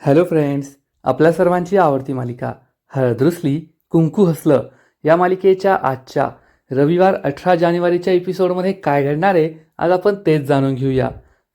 Hello friends, आपल्या सर्वांची आवडती मालिका हळद रुसली कुंकू हसलं या मालिकेच्या आजच्या रविवार 18 जानेवारीच्या एपिसोडमध्ये काय घडणार आहे आज आपण तेच जाणून घेऊया.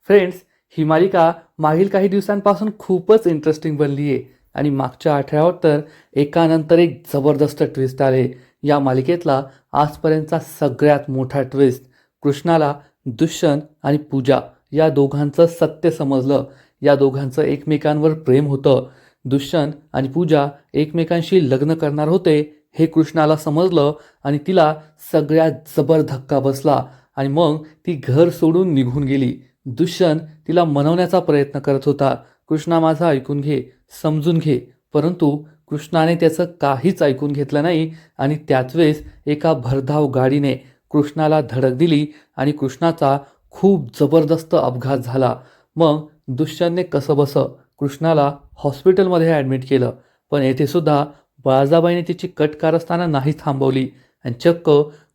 फ्रेंड्स, ही मालिका मागील काही दिवसांपासून खूपच इंटरेस्टिंग बनली आहे आणि मागच्या आठवड्यावर तर एकानंतर एक जबरदस्त ट्विस्ट आले. या मालिकेतला आजपर्यंतचा सगळ्यात मोठा ट्विस्ट, कृष्णाला दुष्यंत आणि पूजा या दोघांचं सत्य समजलं. या दोघांचं एकमेकांवर प्रेम होतं. दुष्यंत आणि पूजा एकमेकांशी लग्न करणार होते हे कृष्णाला समजलं आणि तिला सगळ्यात जबर धक्का बसला आणि मग ती घर सोडून निघून गेली. दुष्यंत तिला मनवण्याचा प्रयत्न करत होता, कृष्णा माझं ऐकून घे, समजून घे, परंतु कृष्णाने त्याचं काहीच ऐकून घेतलं नाही आणि त्याच वेळेस एका भरधाव गाडीने कृष्णाला धडक दिली आणि कृष्णाचा खूप जबरदस्त अपघात झाला. मग दुष्यंतने कसंबसं कृष्णाला हॉस्पिटलमध्ये ॲडमिट केलं, पण येथे सुद्धा बळाजाबाईने तिची कट कारस्थानं नाही थांबवली आणि चक्क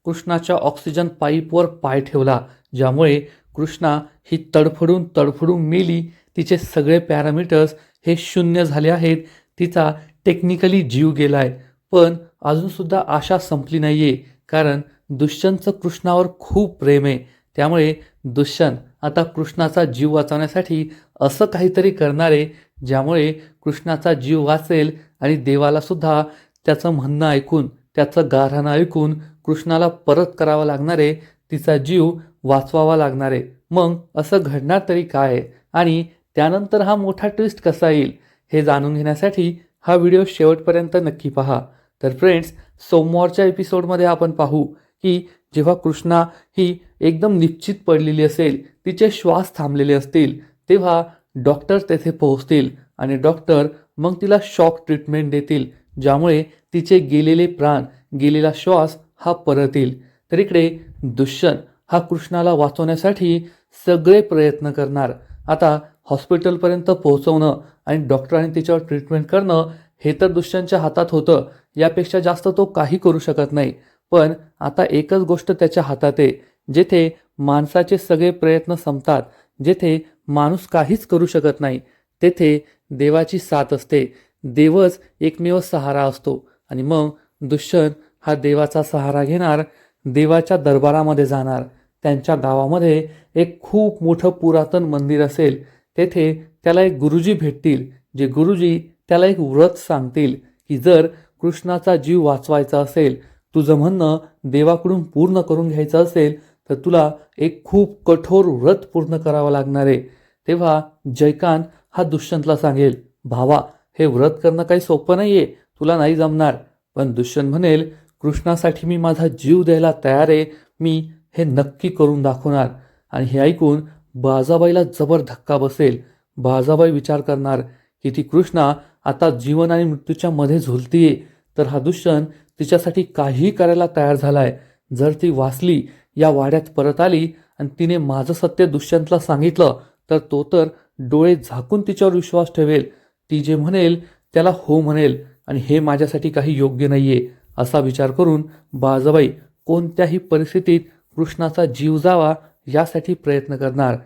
कृष्णाच्या ऑक्सिजन पाईपवर पाय ठेवला, ज्यामुळे कृष्णा ही तडफडून तडफडून मेली. तिचे सगळे पॅरामीटर्स हे शून्य झाले आहेत. तिचा टेक्निकली जीव गेला आहे, पण अजूनसुद्धा आशा संपली नाही आहे, कारण दुष्यंतचं कृष्णावर खूप प्रेम आहे. त्यामुळे दुष्यंत आता कृष्णाचा जीव वाचवण्यासाठी असं काहीतरी करणार आहे, ज्यामुळे कृष्णाचा जीव वाचेल आणि देवाला सुद्धा त्याचं म्हणणं ऐकून, त्याचं गाऱ्हाणं ऐकून कृष्णाला परत करावं लागणार आहे, तिचा जीव वाचवावा लागणार आहे. मग असं घडणार तरी काय आहे आणि त्यानंतर हा मोठा ट्विस्ट कसा येईल हे जाणून घेण्यासाठी हा व्हिडिओ शेवटपर्यंत नक्की पहा. तर फ्रेंड्स, सोमवारच्या एपिसोडमध्ये आपण पाहू की जेव्हा कृष्णा ही एकदम निश्चित पडलेली असेल, तिचे श्वास थांबलेले असतील, तेव्हा डॉक्टर तेथे पोहोचतील आणि डॉक्टर मग तिला शॉक ट्रीटमेंट देतील, ज्यामुळे तिचे गेलेले प्राण, गेलेला श्वास हा परत येईल. तर इकडे दुष्यंत हा कृष्णाला वाचवण्यासाठी सगळे प्रयत्न करणार. आता हॉस्पिटलपर्यंत पोहोचवणं आणि डॉक्टरांनी तिच्यावर ट्रीटमेंट करणं हे तर दुष्यंतच्या हातात होतं. यापेक्षा जास्त तो काही करू शकत नाही. पण आता एकच गोष्ट त्याच्या हातात आहे, जेथे माणसाचे सगळे प्रयत्न संपतात, जेथे माणूस काहीच करू शकत नाही, तेथे देवाची साथ असते. देवच एकमेव सहारा असतो आणि मग दुष्यंत हा देवाचा सहारा घेणार, देवाच्या दरबारामध्ये जाणार. त्यांच्या गावामध्ये एक खूप मोठं पुरातन मंदिर असेल, तेथे त्याला एक गुरुजी भेटतील, जे गुरुजी त्याला एक व्रत सांगतील की जर कृष्णाचा जीव वाचवायचा असेल, तुझं म्हणणं देवाकडून पूर्ण करून घ्यायचं असेल, तर तुला एक खूप कठोर व्रत पूर्ण करावं लागणार आहे. तेव्हा जयकांत हा दुष्यंतला सांगेल, भावा, हे व्रत करणं काही सोपं नाही आहे, तुला नाही जमणार. पण दुष्यंत म्हणेल, कृष्णासाठी मी माझा जीव द्यायला तयार आहे, मी हे नक्की करून दाखवणार. आणि हे ऐकून बाजाबाईला जबर धक्का बसेल. बाजाबाई विचार करणार की ती कृष्णा आता जीवन आणि मृत्यूच्या मध्ये झुलतीये, तर हा दुष्यंत तिच्यासाठी काहीही करायला तयार झालाय. जर ती वाचली, या वाड्यात परत आली आणि तिने माझं सत्य दुष्यंतला सांगितलं, तर तो तर डोळे झाकून तिच्यावर विश्वास ठेवेल. ती जे म्हणेल त्याला हो म्हणेल आणि हे माझ्यासाठी काही योग्य नाहीये, असा विचार करून बाजाबाई कोणत्याही परिस्थितीत कृष्णाचा जीव जावा यासाठी प्रयत्न करणार.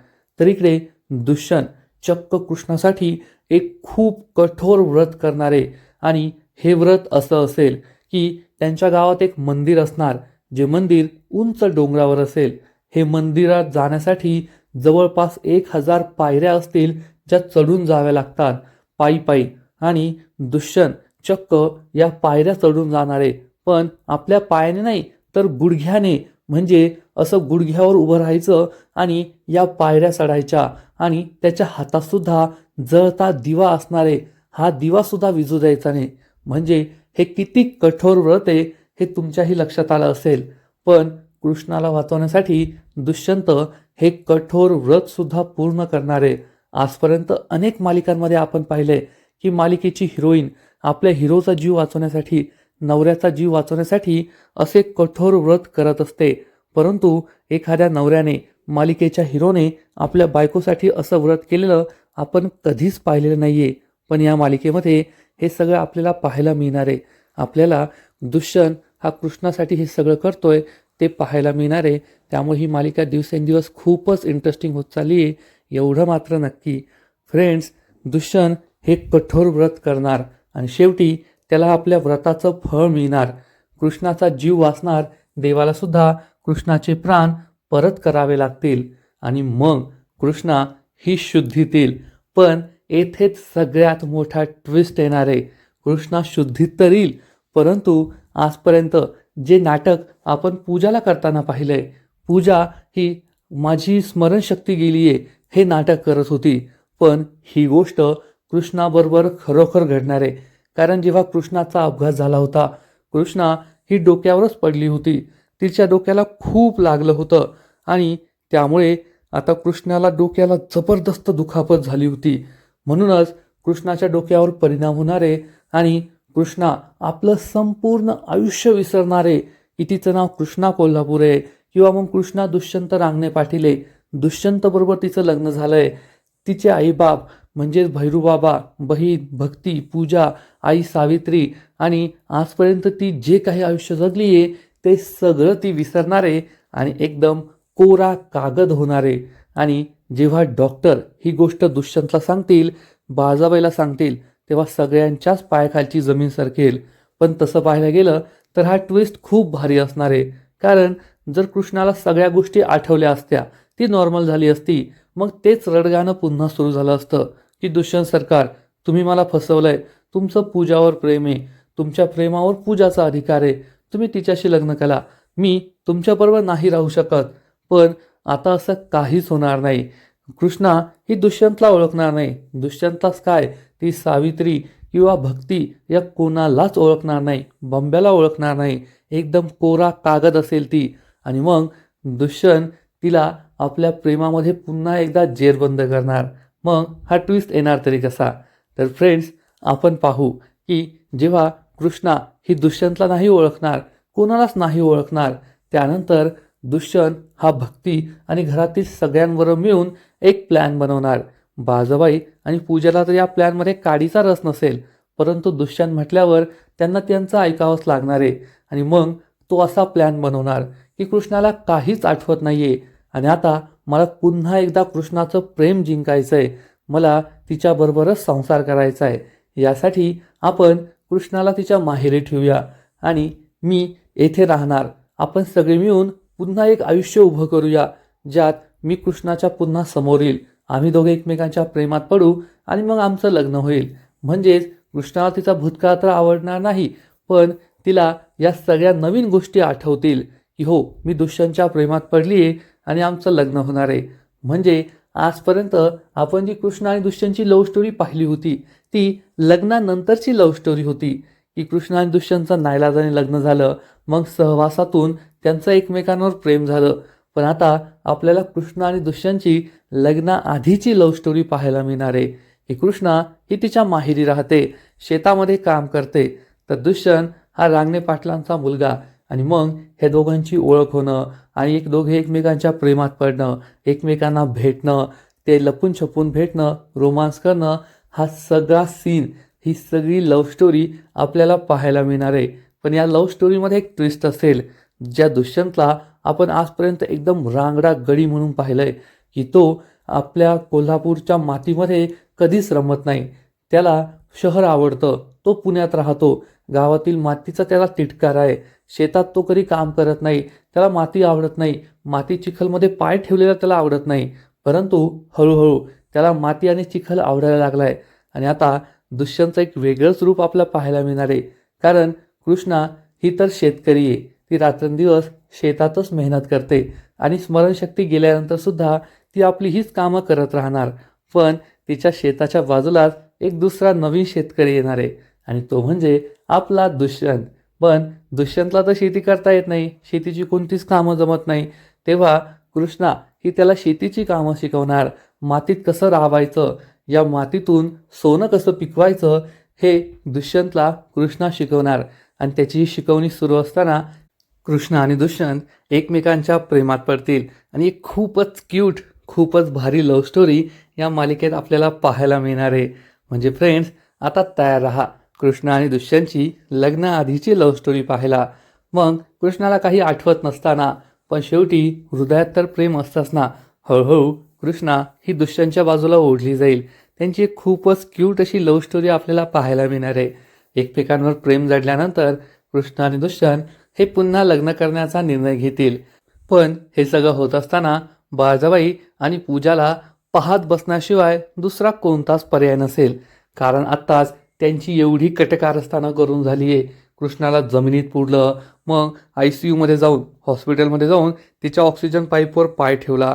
तर इकडे दुष्यंत चक्क कृष्णासाठी एक खूप कठोर व्रत करणार आहे आणि हे व्रत असं असेल की त्यांच्या गावात एक मंदिर असणार, जे मंदिर उंच डोंगरावर असेल. हे मंदिरात जाण्यासाठी जवळपास 1000 पायऱ्या असतील, ज्या चढून जाव्या लागतात पायी पायी. आणि दुष्यंत चक्क या पायऱ्या चढून जाणार आहे, पण आपल्या पायाने नाही तर गुडघ्याने, म्हणजे असं गुडघ्यावर उभं राहायचं आणि या पायऱ्या चढायच्या. आणि त्याच्या हातात सुद्धा जळता दिवा असणार आहे, हा दिवा सुद्धा विझू द्यायचा नाही. म्हणजे हे किती कठोर व्रत आहे हे तुमच्याही लक्षात आलं असेल. पण कृष्णाला वाचवण्यासाठी दुष्यंत हे कठोर व्रत सुद्धा पूर्ण करणार आहे. आजपर्यंत अनेक मालिकांमध्ये आपण पाहिले की मालिकेची हिरोईन आपल्या हिरोचा जीव वाचवण्यासाठी, नवऱ्याचा जीव वाचवण्यासाठी असे कठोर व्रत करत असते, परंतु एखाद्या नवऱ्याने, मालिकेच्या हिरोने आपल्या बायकोसाठी असं व्रत केलेलं आपण कधीच पाहिलेलं नाहीये. पण या मालिकेमध्ये हे सगळं आपल्याला पाहायला मिळणार आहे. आपल्याला दुष्यंत हा कृष्णासाठी हे सगळं करतोय ते पाहायला मिळणार आहे. त्यामुळे ही मालिका दिवसेंदिवस खूपच इंटरेस्टिंग होत चालली आहे, एवढं मात्र नक्की. फ्रेंड्स, दुष्यंत हे कठोर व्रत करणार आणि शेवटी त्याला आपल्या व्रताचं फळ मिळणार. कृष्णाचा जीव वाचणार, देवाला सुद्धा कृष्णाचे प्राण परत करावे लागतील आणि मग कृष्णा ही शुद्धीतील. पण येथेच सगळ्यात मोठा ट्विस्ट येणार आहे. कृष्णा शुद्धीत तर येईल, परंतु आजपर्यंत जे नाटक आपण पूजाला करताना पाहिलंय, पूजा ही माझी स्मरणशक्ती गेली आहे हे नाटक करत होती, पण ही गोष्ट कृष्णाबरोबर खरोखर घडणार आहे. कारण जेव्हा कृष्णाचा अपघात झाला होता, कृष्णा ही डोक्यावरच पडली होती, तिच्या डोक्याला खूप लागलं होतं आणि त्यामुळे आता कृष्णाला डोक्याला जबरदस्त दुखापत झाली होती. म्हणूनच कृष्णाच्या डोक्यावर परिणाम होणार आहे आणि कृष्णा आपलं संपूर्ण आयुष्य विसरणार आहे की तिचं नाव कृष्णा कोल्हापूर आहे किंवा मग कृष्णा दुष्यंत रांगणे पाटील आहे. दुष्यंत बरोबर तिचं लग्न झालंय. तिचे आईबाप म्हणजेच भैरूबाबा, बहीण भक्ती, पूजा, आई सावित्री आणि आजपर्यंत ती जे काही आयुष्य जगली आहे ते सगळं ती विसरणार आहे आणि एकदम कोरा कागद होणार आहे. आणि जेव्हा डॉक्टर ही गोष्ट दुष्यंतला सांगतील, बाजाबाईला सांगतील, तेव्हा सगळ्यांच्याच पायाखालची जमीन सरकेल. पण तसं पाहायला गेलं तर हा ट्विस्ट खूप भारी असणार आहे. कारण जर कृष्णाला सगळ्या गोष्टी आठवल्या असत्या, ती नॉर्मल झाली असती, मग तेच रडगाणं पुन्हा सुरू झालं असतं की दुष्यंत सरकार, तुम्ही मला फसवलंय, तुमचं पूजावर प्रेम आहे, तुमच्या प्रेमावर पूजाचा अधिकार आहे, तुम्ही तिच्याशी लग्न करा, मी तुमच्याबरोबर नाही राहू शकत. पण आता असं काहीच होणार नाही. कृष्णा ही दुष्यंतला ओळखणार नाही. दुष्यंतलाच काय, ती सावित्री किंवा भक्ती या कोणालाच ओळखणार नाही, बंब्याला ओळखणार नाही. एकदम कोरा कागद असेल ती. आणि मग दुष्यंत तिला आपल्या प्रेमामध्ये पुन्हा एकदा जेरबंद करणार. मग हा ट्विस्ट येणार तरी कसा? तर फ्रेंड्स, आपण पाहू की जेव्हा कृष्णा ही दुष्यंतला नाही ओळखणार, कोणालाच नाही ओळखणार, त्यानंतर दुष्यंत हा भक्ती आणि घरातील सगळ्यांबरोबर मिळून एक प्लॅन बनवणार. बाजाबाई आणि पूजाला तर या प्लॅनमध्ये काडीचा रस नसेल, परंतु दुष्यंत म्हटल्यावर त्यांना त्यांचं ऐकावंच लागणार आहे. आणि मग तो असा प्लॅन बनवणार की कृष्णाला काहीच आठवत नाहीये आणि आता मला पुन्हा एकदा कृष्णाचं प्रेम जिंकायचं आहे, मला तिच्याबरोबरच संसार करायचा आहे. यासाठी आपण कृष्णाला तिच्या माहेरी ठेवूया आणि मी येथे राहणार. आपण सगळे मिळून पुन्हा एक आयुष्य उभं करूया, ज्यात मी कृष्णाच्या पुन्हा समोर येईल, आम्ही दोघे एकमेकांच्या प्रेमात पडू आणि मग आमचं लग्न होईल. म्हणजेच कृष्णाला तिचा भूतकाळ तर आवडणार नाही, पण तिला या सगळ्या नवीन गोष्टी आठवतील की हो, मी दुष्यंतच्या प्रेमात पडली आहे आणि आमचं लग्न होणार आहे. म्हणजे आजपर्यंत आपण जी कृष्ण आणि दुष्यंतची लव्ह स्टोरी पाहिली होती, ती लग्नानंतरची लव्ह स्टोरी होती की कृष्ण आणि दुष्यंतचं नाईलाजाने लग्न झालं, मग सहवासातून त्यांचं एकमेकांवर प्रेम झालं. पण आता आपल्याला कृष्ण आणि दुष्यंतची लग्नाआधीची लव्ह स्टोरी पाहायला मिळणार आहे की कृष्णा ही तिच्या माहेरी राहते, शेतामध्ये काम करते, तर दुष्यंत हा रांगणे पाटलांचा मुलगा. आणि मग हे दोघांची ओळख होणं आणि दोघे एकमेकांच्या प्रेमात पडणं, एकमेकांना भेटणं, ते लपून छपून भेटणं, रोमांस करणं, हा सगळा सीन, ही सगळी लव्ह स्टोरी आपल्याला पाहायला मिळणार आहे. पण या लव्ह स्टोरीमध्ये एक ट्विस्ट असेल. ज्या दुष्यंतला आपण आजपर्यंत एकदम रांगडा गडी म्हणून पाहिलंय की तो आपल्या कोल्हापूरच्या मातीमध्ये कधीच रमत नाही, त्याला शहर आवडतं, तो पुण्यात राहतो, गावातील मातीचा त्याला तिटकारा आहे, शेतात तो कधी काम करत नाही, त्याला माती आवडत नाही, माती चिखलमध्ये पाय ठेवलेला त्याला आवडत नाही. परंतु हळूहळू त्याला माती आणि चिखल आवडायला लागलाय आणि आता दुष्यंतचं एक वेगळंच रूप आपल्याला पाहायला मिळणार आहे. कारण कृष्णा ही तर शेतकरी आहे, ती रात्रंदिवस शेतातच मेहनत करते आणि स्मरणशक्ती गेल्यानंतर सुद्धा ती आपली हीच कामं करत राहणार. पण तिच्या शेताच्या बाजूलाच एक दुसरा नवीन शेतकरी येणार आहे आणि तो म्हणजे आपला दुष्यंत. पण दुष्यंतला तर शेती करता येत नाही, शेतीची कोणतीच कामं जमत नाही. तेव्हा कृष्णा ही त्याला शेतीची कामं शिकवणार, मातीत कसं राबायचं, या मातीतून सोनं कसं पिकवायचं हे दुष्यंतला कृष्णा शिकवणार. आणि त्याची ही शिकवणी सुरू असताना कृष्ण आणि दुष्यंत एकमेकांच्या प्रेमात पडतील आणि एक खूपच क्यूट, खूपच भारी लव्ह स्टोरी या मालिकेत आपल्याला पाहायला मिळणार आहे. म्हणजे फ्रेंड्स, आता तयार राहा कृष्ण आणि दुष्यंतची लग्नाआधीची लव्ह स्टोरी पाहायला. मग कृष्णाला काही आठवत नसताना पण शेवटी हृदयात तर प्रेम असतंच ना, हळूहळू कृष्णा ही दुष्यंतच्या बाजूला ओढली जाईल, त्यांची एक खूपच क्यूट अशी लव्ह स्टोरी आपल्याला पाहायला मिळणार आहे. एकमेकांवर प्रेम जडल्यानंतर कृष्ण आणि दुष्यंत हे पुन्हा लग्न करण्याचा निर्णय घेतील. पण हे सगळं होत असताना बाळजाबाई आणि पूजाला पाहत बसण्याशिवाय दुसरा कोणताच पर्याय नसेल. कारण आत्ताच त्यांची एवढी कटकारस्थानं करून झाली आहे. कृष्णाला जमिनीत पुरलं, मग ICU मध्ये जाऊन हॉस्पिटलमध्ये जाऊन तिच्या ऑक्सिजन पाईपवर पाय ठेवला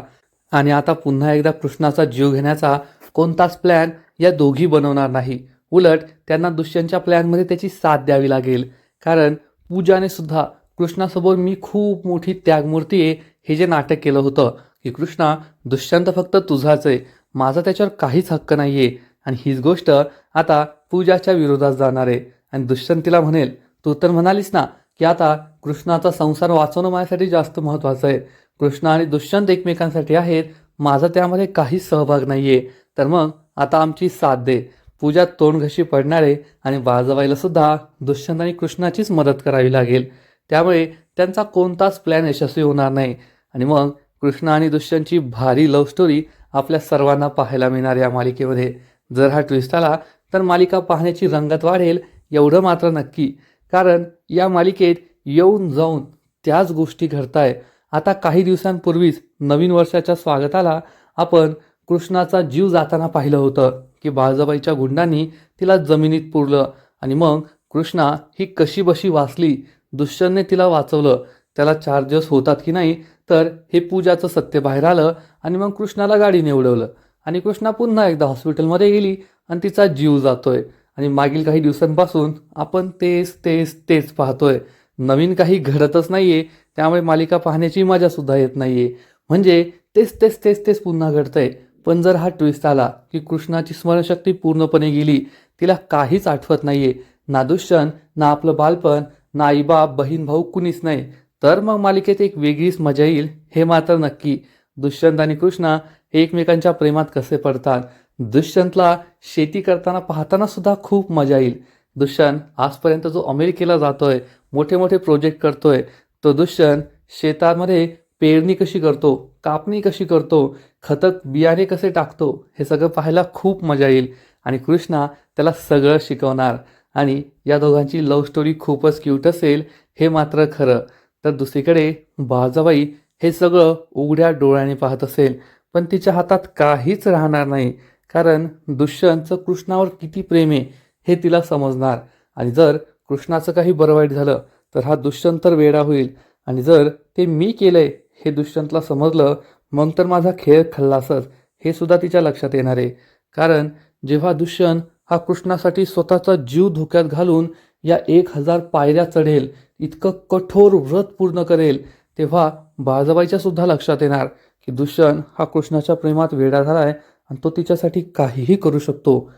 आणि आता पुन्हा एकदा कृष्णाचा जीव घेण्याचा कोणताच प्लॅन या दोघी बनवणार नाही. उलट त्यांना दुष्यंतच्या प्लॅनमध्ये त्याची साथ द्यावी लागेल. कारण पूजाने सुद्धा कृष्णासमोर मी खूप मोठी त्यागमूर्ती आहे हे जे नाटक केलं होतं की कृष्णा दुष्यंत फक्त तुझाच आहे, माझा त्याच्यावर काहीच हक्क नाही आहे. आणि हीच गोष्ट आता पूजाच्या विरोधात जाणार आहे. आणि दुष्यंत तिला म्हणेल, तू तर म्हणालीस ना की आता कृष्णाचा संसार वाचवणं माझ्यासाठी जास्त महत्त्वाचं आहे. कृष्ण आणि दुष्यंत एकमेकांसाठी आहेत, माझा त्यामध्ये काहीच सहभाग नाही आहे. तर मग आता आमची साथ दे. पूजा तोंड घशी पडणार आहे आणि बाळजाबाईला सुद्धा दुष्यंत आणि कृष्णाचीच मदत करावी लागेल. त्यामुळे त्यांचा कोणताच प्लॅन यशस्वी होणार नाही. आणि मग कृष्ण आणि दुष्यंतची भारी लव्ह स्टोरी आपल्या सर्वांना पाहायला मिळणार या मालिकेमध्ये. जर हा ट्विस्ट आला तर मालिका पाहण्याची रंगत वाढेल एवढं मात्र नक्की. कारण या मालिकेत येऊन जाऊन त्याच गोष्टी घडताय. आता काही दिवसांपूर्वीच नवीन वर्षाच्या स्वागताला आपण कृष्णाचा जीव जाताना पाहिलं होतं की बाळजाबाईच्या गुंडांनी तिला जमिनीत पुरलं आणि मग कृष्णा ही कशी बशी वाचली. दुष्यंतने तिला वाचवलं. त्याला 4 दिवस होतात की नाही तर हे पूजाचं सत्य बाहेर आलं आणि मग कृष्णाला गाडीने उडवलं आणि कृष्णा पुन्हा एकदा हॉस्पिटलमध्ये गेली आणि तिचा जीव जातोय. आणि मागील काही दिवसांपासून आपण तेच तेच तेच पाहतोय. नवीन काही घडतच नाहीये. त्यामुळे मालिका पाहण्याची मजा सुद्धा येत नाहीये. म्हणजे तेच तेच तेच तेच पुन्हा घडतंय. पण जर हा ट्विस्ट आला की कृष्णाची स्मरणशक्ती पूर्णपणे गेली, तिला काहीच आठवत नाहीये, ना दुष्यंत, ना आपलं बालपण, ना आईबाप, बहीण भाऊ कुणीच नाही, तर मग मालिकेत एक वेगळीच मजा येईल हे मात्र नक्की. दुष्यंत आणि कृष्णा हे एकमेकांच्या प्रेमात कसे पडतात. दुष्यंतला शेती करताना पाहताना सुद्धा खूप मजा येईल. दुष्यंत आजपर्यंत जो अमेरिकेला जातोय, मोठे मोठे प्रोजेक्ट करतोय, तो दुष्यंत शेतामध्ये पेरणी कशी करतो, कापणी कशी करतो, खतं बियाणे कसे टाकतो, हे सगळं पाहायला खूप मजा येईल. आणि कृष्णा त्याला सगळं शिकवणार. आणि या दोघांची लव्ह स्टोरी खूपच क्यूट असेल हे मात्र खरं. तर दुसरीकडे बाळजाबाई हे सगळं उघड्या डोळ्याने पाहत असेल, पण तिच्या हातात काहीच राहणार नाही. कारण दुष्यंतचं कृष्णावर किती प्रेम आहे हे तिला समजणार. आणि जर कृष्णाचं काही बरं वाईट झालं तर हा दुष्यंत तर वेडा होईल. आणि जर ते मी केलंय हे दुष्यंतला समजलं, मग तर माझा खेळ खल्लासच हे सुद्धा तिच्या लक्षात येणार आहे. कारण जेव्हा दुष्यंत हा कृष्णासाठी स्वतःचा जीव धोक्यात घालून या 1000 पायऱ्या चढेल, इतकं कठोर व्रत पूर्ण करेल, तेव्हा बाळजाबाईच्या सुद्धा लक्षात येणार की दुष्यंत हा कृष्णाच्या प्रेमात वेडा झालाय आणि तो तिच्यासाठी काहीही करू शकतो.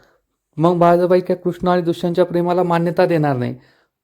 मग बाळजाबाई काय कृष्ण आणि दुष्यंतच्या प्रेमाला मान्यता देणार नाही.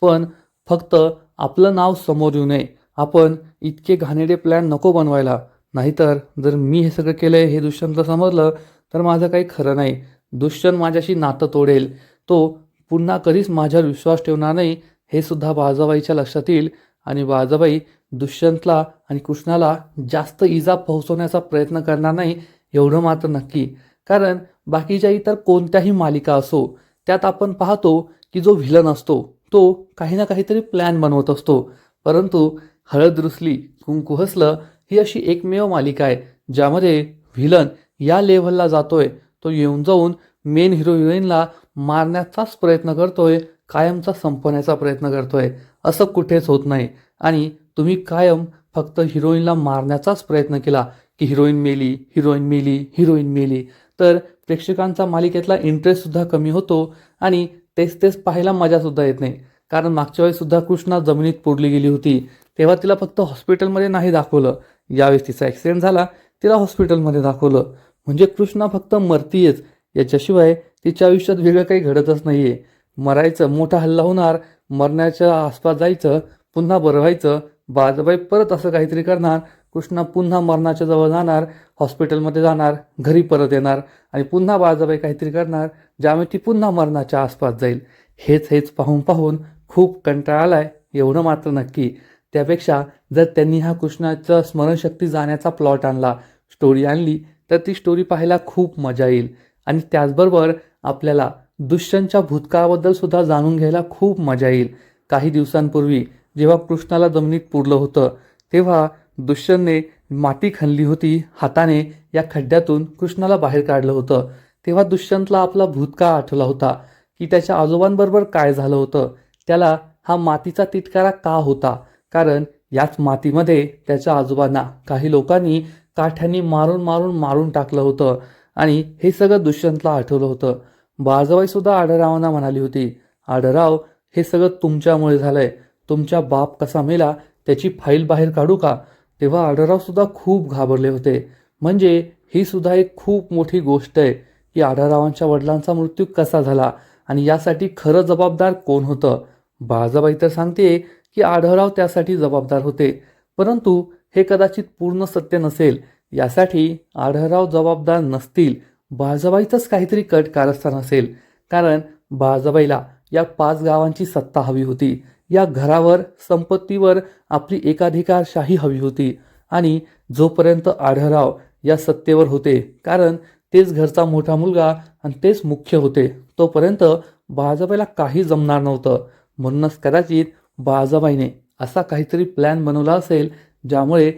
पण फक्त आपलं नाव समोर येऊ नये, आपण इतके घाणेरडे प्लॅन नको बनवायला. नाहीतर जर मी हे सगळं केलंय हे दुष्यंतला समजलं तर माझं काही खरं नाही. दुष्यंत माझ्याशी नातं तोडेल, तो पुन्हा कधीच माझ्यावर विश्वास ठेवणार नाही हे सुद्धा बाळजाबाईच्या लक्षात येईल. आणि बाळजाबाई दुष्यंतला आणि कृष्णाला जास्त इजा पोहोचवण्याचा प्रयत्न करणार नाही एवढं मात्र नक्की. कारण बाकीच्या इतर कोणत्याही मालिका असो त्यात आपण पाहतो की जो व्हिलन असतो तो काही ना काहीतरी प्लॅन बनवत असतो. परंतु हळद रुसली कुंकू हसलं ही अशी एकमेव मालिका आहे ज्यामध्ये व्हिलन या लेव्हलला जातोय, तो येऊन जाऊन मेन हिरो हिरोईनला मारण्याचाच प्रयत्न करतोय, कायमचा संपवण्याचा प्रयत्न करतोय. असं कुठेच होत नाही. आणि तुम्ही कायम फक्त हिरोईनला मारण्याचाच प्रयत्न केला की हिरोईन मेली, हिरोईन मेली, हिरोईन मेली, तर प्रेक्षकांचा मालिकेतला इंटरेस्टसुद्धा कमी होतो आणि तेच तेच पाहायला मजासुद्धा येत नाही. कारण मागच्या वेळेससुद्धा कृष्णा जमिनीत पुरली गेली होती, तेव्हा तिला फक्त हॉस्पिटलमध्ये नाही दाखवलं. यावेळेस तिचा ॲक्सिडेंट झाला, तिला हॉस्पिटलमध्ये दाखवलं. म्हणजे कृष्णा फक्त मरतीयच, याच्याशिवाय तिच्या आयुष्यात वेगळं काही घडतच नाही आहे. मरायचं, मोठा हल्ला होणार, मरण्याच्या आसपास जायचं, पुन्हा बरं व्हायचं, बाळजाबाई परत असं काहीतरी करणार, कृष्णा पुन्हा मरणाच्या जवळ जाणार, हॉस्पिटलमध्ये जाणार, घरी परत येणार आणि पुन्हा बाळजाबाई काहीतरी करणार ज्यामुळे ती पुन्हा मरणाच्या आसपास जाईल. हेच हेच पाहून पाहून खूप कंटाळा आलाय एवढं मात्र नक्की. त्यापेक्षा जर त्यांनी हा कृष्णाचा स्मरणशक्ती जाण्याचा प्लॉट आणला, स्टोरी आणली, तर ती स्टोरी पाहायला खूप मजा येईल. आणि त्याचबरोबर आपल्याला दुष्यंतच्या भूतकाळाबद्दल सुद्धा जाणून घ्यायला खूप मजा येईल. काही दिवसांपूर्वी जेव्हा कृष्णाला जमिनीत पुरलं होतं तेव्हा दुष्यंतने माती खणली होती हाताने, या खड्ड्यातून कृष्णाला बाहेर काढलं होतं. तेव्हा दुष्यंतला आपला भूतकाळ आठवला होता की त्याच्या आजोबांबरोबर काय झालं होतं. त्याला हा मातीचा तिटकारा का होता, कारण याच मातीमध्ये त्याच्या आजोबांना काही लोकांनी काठ्यांनी मारून टाकलं होतं आणि हे सगळं दुष्यंतला आठवलं होतं. बाळजाबाई सुद्धा आढळरावांना म्हणाली होती, आढळराव, हे सगळं तुमच्यामुळे झालंय. तुमचा बाप कसा मेला त्याची फाईल बाहेर काढू का? तेव्हा आढळराव सुद्धा खूप घाबरले होते. म्हणजे ही सुद्धा एक खूप मोठी गोष्ट आहे की आढळरावांच्या वडिलांचा मृत्यू कसा झाला आणि यासाठी खरं जबाबदार कोण होतं. बाळजाबाई तर सांगते की आढळराव त्यासाठी जबाबदार होते, परंतु हे कदाचित पूर्ण सत्य नसेल. यासाठी आढळराव जबाबदार नसतील, बाळजाबाईचंच काहीतरी कट कारस्थान असेल. कारण बाळजाबाईला या 5 गावांची सत्ता हवी होती, या घरावर संपत्तीवर आपली एकाधिकारशाही हवी होती. आणि जोपर्यंत आढळराव या सत्तेवर होते, कारण तेच घरचा मोठा मुलगा आणि तेच मुख्य होते, तोपर्यंत बाळजाबाईला काही जमणार नव्हतं. म्हणूनच कदाचित बाळजाबाईने असा काहीतरी प्लॅन बनवला असेल ज्यामुळे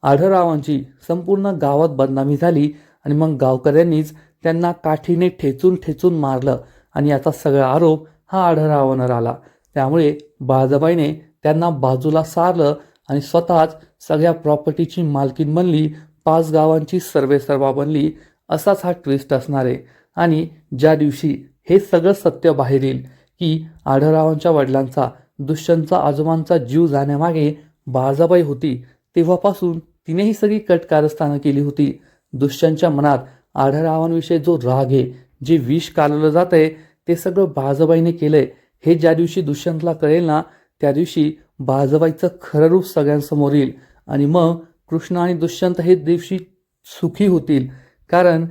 आढळरावांची संपूर्ण गावात बदनामी झाली आणि मग गावकऱ्यांनीच त्यांना काठीने ठेचून मारलं आणि याचा सगळा आरोप हा आढळरावांवर आला. त्यामुळे बाळजाबाईने त्यांना बाजूला सारलं आणि स्वतःच सगळ्या प्रॉपर्टीची मालकीण बनली, 5 गावांची सर्वेसर्वा बनली. असाच हा ट्विस्ट असणार आहे. आणि ज्या दिवशी हे सगळं सत्य बाहेर येईल की आढळरावांच्या वडिलांचा, दुष्यंतचा आजोबांचा जीव जाण्यामागे बाळजाबाई होती, तेव्हापासून तिने ही सगळी कटकारस्थानं केली होती. दुष्यंतच्या मनात आढळरावांविषयी जो राग आहे, जे विष कालवलं जात आहे, ते सगळं बाळजाबाईने केलंय. हे ज्या दिवशी दुष्यंतला कळेल ना, त्या दिवशी बाळजाबाईचं खरं रूप सगळ्यांसमोर येईल आणि मग कृष्ण आणि दुष्यंत हे दिवशी सुखी होतील. कारण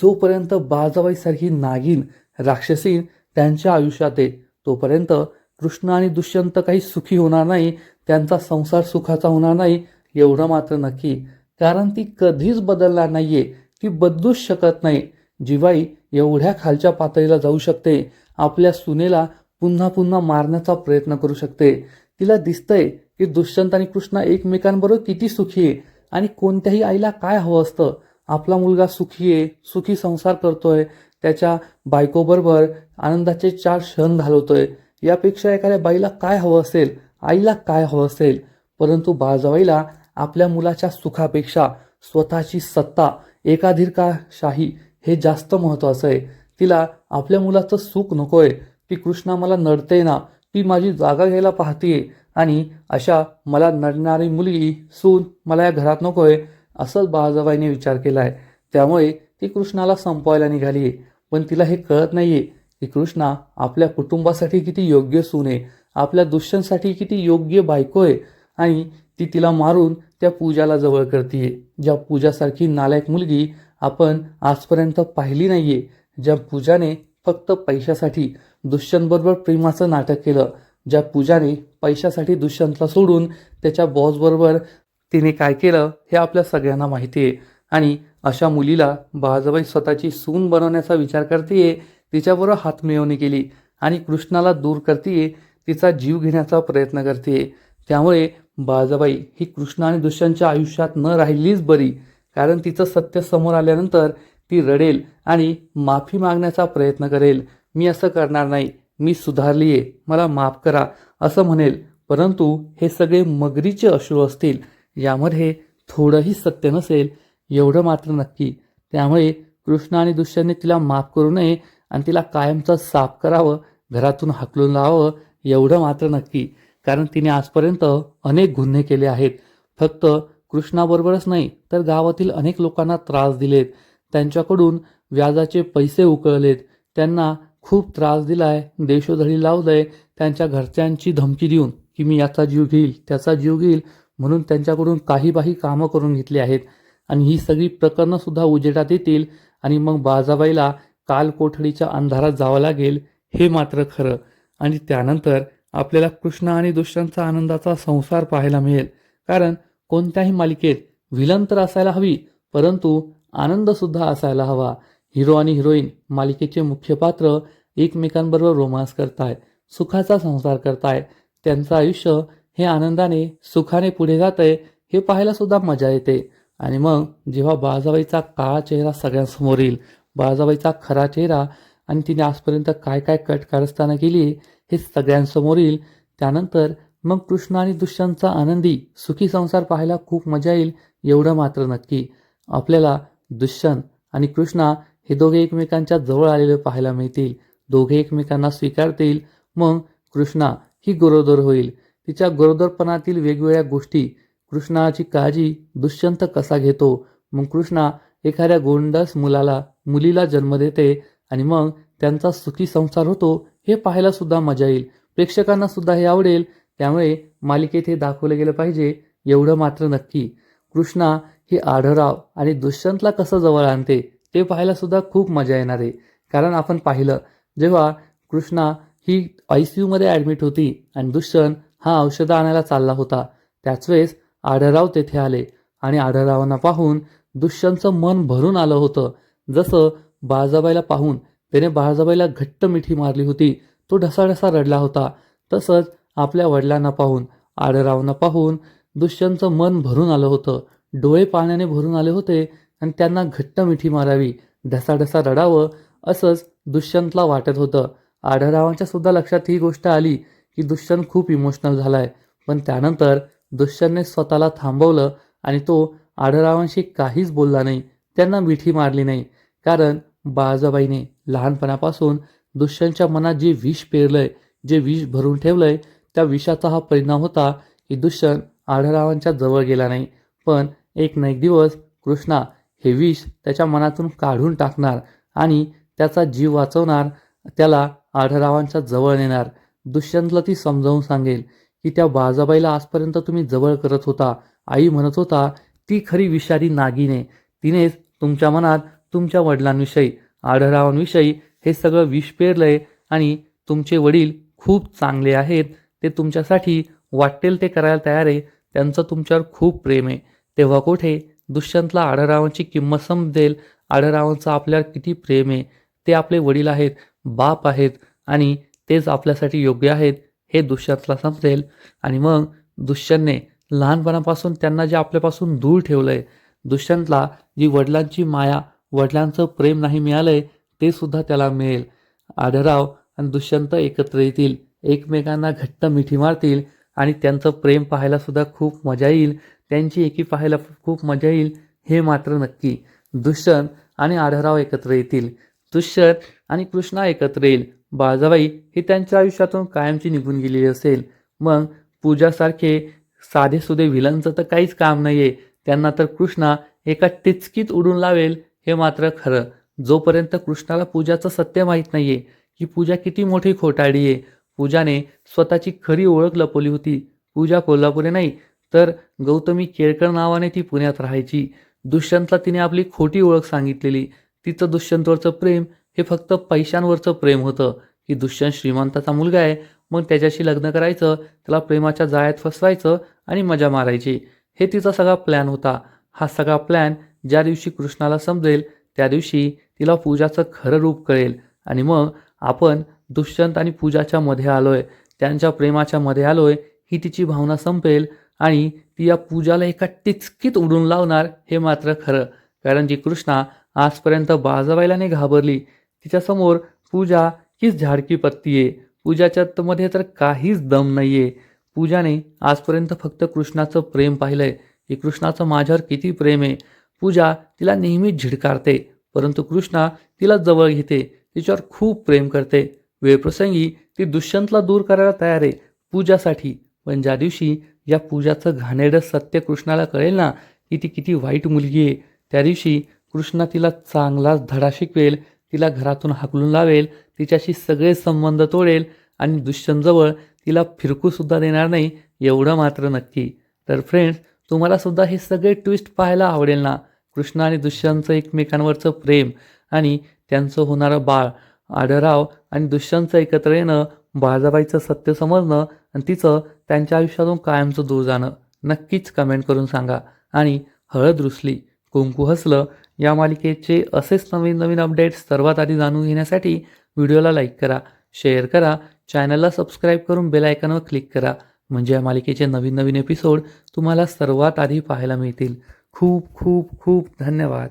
जोपर्यंत बाळजाबाईसारखी नागिन, राक्षसीन त्यांच्या आयुष्यात आहे, तोपर्यंत कृष्ण आणि दुष्यंत काही सुखी होणार नाही, त्यांचा संसार सुखाचा होणार नाही. एवढं मात्र नक्की, कारण ती कधीच बदलणार नाहीये, ती बदलूच शकत नाही. जिवाई एवढ्या खालच्या पातळीला जाऊ शकते, आपल्या सुनेला पुन्हा पुन्हा मारण्याचा प्रयत्न करू शकते. तिला दिसतंय की दुष्यंत आणि कृष्ण एकमेकांबरोबर किती सुखी आहे. आणि कोणत्याही आईला काय हवं असतं, आपला मुलगा सुखी आहे, सुखी संसार करतोय, त्याच्या बायकोबरोबर आनंदाचे 4 क्षण घालवतोय. यापेक्षा एखाद्या बाईला काय हवं असेल, आईला काय हवं असेल. परंतु बाळजाबाईला आपल्या मुलाच्या सुखापेक्षा स्वतःची सत्ता, एकाधिकारशाही हे जास्त महत्त्वाचं आहे. तिला आपल्या मुलाचं सुख नकोय. ती कृष्णा मला नडते ना, ती माझी जागा घ्यायला पाहतीये आणि अशा मला नडणारी मुलगी सून मला या घरात नकोय, असंच बाळजाबाईने विचार केलाय. त्यामुळे ती कृष्णाला संपवायला निघाली आहे. पण तिला हे कळत नाहीये की कृष्णा आपल्या कुटुंबासाठी किती योग्य सून आहे, आपल्या दुष्यंतसाठी किती योग्य बायको आहे. आणि ती तिला मारून त्या पूजाला जवळ करतीये, ज्या पूजासारखी नालायक मुलगी आपण आजपर्यंत पाहिली नाहीये. ज्या पूजाने फक्त पैशासाठी दुष्यंतबरोबर प्रेमाचं नाटक केलं, ज्या पूजाने पैशासाठी दुष्यंतला सोडून त्याच्या बॉसबरोबर तिने काय केलं हे आपल्या सगळ्यांना माहिती आहे. आणि अशा मुलीला बाळजाबाई स्वतःची सून बनवण्याचा विचार करतेय, तिच्याबरोबर हातमिळवणी केली आणि कृष्णाला दूर करतेय, तिचा जीव घेण्याचा प्रयत्न करतेय. त्यामुळे बाळजाबाई ही कृष्ण आणि दुष्यंतच्या आयुष्यात न राहिलीच बरी. कारण तिचं सत्य समोर आल्यानंतर ती रडेल आणि माफी मागण्याचा प्रयत्न करेल. मी असं करणार नाही, मी सुधारलीये, मला माफ करा असं म्हणेल. परंतु हे सगळे मगरीचे अश्रू असतील, यामध्ये थोडंही सत्य नसेल, एवढं मात्र नक्की. त्यामुळे कृष्ण आणि दुष्यंतने तिला माफ करू नये आणि तिला कायमचं साफ करावं, घरातून हाकलून लावावं, एवढं मात्र नक्की. कारण तिने आजपर्यंत अनेक गुन्हे केले आहेत. फक्त कृष्णाबरोबरच नाही तर गावातील अनेक लोकांना त्रास दिलेत, त्यांच्याकडून व्याजाचे पैसे उकळलेत, त्यांना खूप त्रास दिलाय, देशोधडी लावलंय, त्यांच्या घरच्यांची धमकी देऊन की मी याचा जीव घेईल, त्याचा जीव घेईल, म्हणून त्यांच्याकडून काही बाही कामं करून घेतली आहेत. आणि ही सगळी प्रकरणं सुद्धा उजेडात येतील आणि मग बाळजाबाईला काल कोठडीच्या अंधारात जावं लागेल, हे मात्र खरं. आणि त्यानंतर आपल्याला कृष्ण आणि दुष्यंतचा आनंदाचा संसार पाहायला मिळेल. कारण कोणत्याही मालिकेत विलन तर असायला हवी, परंतु आनंदसुद्धा असायला हवा. हिरो आणि हिरोईन मालिकेचे मुख्य पात्र एकमेकांबरोबर रोमांस करताय, सुखाचा संसार करताय, त्यांचं आयुष्य हे आनंदाने सुखाने पुढे जातंय हे पाहायला सुद्धा मजा येते. आणि मग जेव्हा बाळजाबाईचा काळा चेहरा सगळ्यांसमोर येईल, बाळजाबाईचा खरा चेहरा आणि तिने आजपर्यंत काय काय कट कारस्थानं केली हे सगळ्यांसमोर येईल, त्यानंतर मग कृष्ण आणि दुष्यंतचा आनंदी सुखी संसार पाहायला खूप मजा येईल. एवढं मात्र नक्की, आपल्याला दुष्यंत आणि कृष्णा हे दोघे एकमेकांच्या जवळ आलेले पाहायला मिळतील. दोघे एकमेकांना स्वीकारतील. मग कृष्णा ही गरोदर होईल. तिच्या गरोदरपणातील वेगवेगळ्या गोष्टी, कृष्णाची काळजी दुष्यंत कसा घेतो, मग कृष्णा एखाद्या गोंडस मुलीला जन्म देते आणि मग त्यांचा सुखी संसार होतो हे पाहायला सुद्धा मजा येईल. प्रेक्षकांना सुद्धा हे आवडेल. त्यामुळे मालिकेत हे दाखवलं गेलं पाहिजे. एवढं मात्र नक्की, कृष्णा ही आढळराव आणि दुष्यंतला कसं जवळ आणते ते पाहायला सुद्धा खूप मजा येणार आहे. कारण आपण पाहिलं, जेव्हा कृष्णा ही ICUमध्ये ॲडमिट होती आणि दुष्यंत हा औषधं आणायला चालला होता, त्याच वेळेस आढळराव तेथे आले आणि आढळरावांना पाहून दुष्यंतचं मन भरून आलं होतं. जसं बाळजाबाईला पाहून त्याने बाळजाबाईला घट्ट मिठी मारली होती, तो ढसाढसा रडला होता, तसंच आपल्या वडिलांना पाहून, आढळरावांना पाहून दुष्यंतचं मन भरून आलं होतं. डोळे पाण्याने भरून आले होते आणि त्यांना घट्ट मिठी मारावी, ढसाढसा रडावं असंच दुष्यंतला वाटत होतं. आढळरावांच्या सुद्धा लक्षात ही गोष्ट आली की दुष्यंत खूप इमोशनल झालाय. पण त्यानंतर दुष्यंतने स्वतःला थांबवलं आणि तो आढळरावांशी काहीच बोलला नाही, त्यांना मिठी मारली नाही. कारण बाळजाबाईने लहानपणापासून दुष्यंतच्या मनात जे विष पेरलंय, जे विष भरून ठेवलंय, त्या विषाचा हा परिणाम होता की दुष्यंत आढळरावांच्या जवळ गेला नाही. पण एक ना एक दिवस कृष्णा हे विष त्याच्या मनातून काढून टाकणार आणि त्याचा जीव वाचवणार, त्याला आढळरावांच्या जवळ नेणार. दुष्यंतला ती समजावून सांगेल की त्या बाळजाबाईला आजपर्यंत तुम्ही जवळ करत होता, आई म्हणत होता, ती खरी विषारी नागिन आहे. तिनेच तुमच्या मनात तुमच्या वडिलांविषयी, आढळरावांविषयी हे सगळं विष पेरलंय आणि तुमचे वडील खूप चांगले आहेत, ते तुमच्यासाठी वाटेल ते करायला तयार आहे, त्यांचं तुमच्यावर खूप प्रेम आहे. तेव्हा कुठे दुष्यंतला आढळरावांची किंमत समजेल, आढळरावांचं आपल्यावर किती प्रेम आहे, ते आपले वडील आहेत, बाप आहेत आणि तेच आपल्यासाठी योग्य आहेत हे दुष्यंतला समजेल. आणि मग दुष्यंतने लहानपणापासून त्यांना जे आपल्यापासून दूर ठेवलंय, दुष्यंतला जी वडिलांची माया, वडिलांचं प्रेम नाही मिळालंय ते सुद्धा त्याला मिळेल. आढळराव आणि दुष्यंत एकत्र येतील, एकमेकांना घट्ट मिठी मारतील आणि त्यांचं प्रेम पाहायला सुद्धा खूप मजा येईल, त्यांची एकी पाहायला खूप मजा येईल. हे मात्र नक्की, दुष्यंत आणि आढळराव एकत्र येतील, दुष्यंत आणि कृष्णा एकत्र येईल. बाळजाबाई ही त्यांच्या आयुष्यातून कायमची निघून गेलेली असेल. मग पूजासारखे साधेसुधे विलनचं तर काहीच काम नाही आहे, त्यांना तर कृष्णा एका टिचकीत उडून लावेल हे मात्र खरं. जोपर्यंत कृष्णाला पूजाचं सत्य माहीत नाही आहे की पूजा किती मोठी खोटारडी आहे, पूजाने स्वतःची खरी ओळख लपवली होती. पूजा कोल्हापुरे नाही तर गौतमी केळकर नावाने ती पुण्यात राहायची. दुष्यंतला तिने आपली खोटी ओळख सांगितलेली. तिचं दुष्यंतवरचं प्रेम हे फक्त पैशांवरचं प्रेम होतं की दुष्यंत श्रीमंताचा मुलगा आहे, मग त्याच्याशी लग्न करायचं, त्याला प्रेमाच्या जाळ्यात फसवायचं आणि मजा मारायची, हे तिचा सगळा प्लॅन होता. हा सगळा प्लॅन ज्या दिवशी कृष्णाला समजेल त्या दिवशी तिला पूजाचं खरं रूप कळेल आणि मग आपण दुष्यंत आणि पूजाच्या मध्ये आलोय, त्यांच्या प्रेमाच्या मध्ये आलोय ही तिची भावना संपेल आणि ती या पूजाला एका टिचकीत उडून लावणार हे मात्र खरं. कारण जी कृष्णा आजपर्यंत बाळजाबाईला नाही घाबरली, तिच्यासमोर पूजा हीच झाडकी पत्ती आहे. पूजाच्या मध्ये तर काहीच दम नाही आहे. पूजाने आजपर्यंत फक्त कृष्णाचं प्रेम पाहिलंय की कृष्णाचं माझ्यावर किती प्रेम आहे. पूजा तिला नेहमीच झिडकारते, परंतु कृष्णा तिला जवळ घेते, तिच्यावर खूप प्रेम करते. वेळप्रसंगी ती दुष्यंतला दूर करायला तयार आहे पूजासाठी. पण ज्या दिवशी या पूजाचं घाणेरडं सत्य कृष्णाला कळेल ना की ती किती वाईट मुलगी आहे, त्या दिवशी कृष्णा तिला चांगलाच धडा शिकवेल, तिला घरातून हाकलून लावेल, तिच्याशी सगळे संबंध तोडेल आणि दुष्यंतजवळ तिला फिरकूसुद्धा देणार नाही, एवढं मात्र नक्की. तर फ्रेंड्स, तुम्हाला सुद्धा हे सगळे ट्विस्ट पाहायला आवडेल ना? कृष्णा आणि दुष्यंतचं एकमेकांवरचं प्रेम आणि त्यांचं होणारं बाळ, आढळराव आणि दुष्यंतचं एकत्र येणं, बाळजाबाईचं सत्य समजणं आणि तिचं त्यांच्या आयुष्यातून कायमचं दूर जाणं, नक्कीच कमेंट करून सांगा. आणि हळद रुसली कुंकू हसलं या मालिकेचे असेच नवीन नवीन अपडेट्स सर्वात आधी जाणून घेण्यासाठी व्हिडिओला लाईक करा, शेअर करा, चॅनलला सबस्क्राईब करून बेल आयकॉनवर क्लिक करा. म्हणजे या मालिकेचे नवीन नवीन एपिसोड तुम्हाला सर्वात आधी पाहायला मिळतील. खूप खूप खूप धन्यवाद.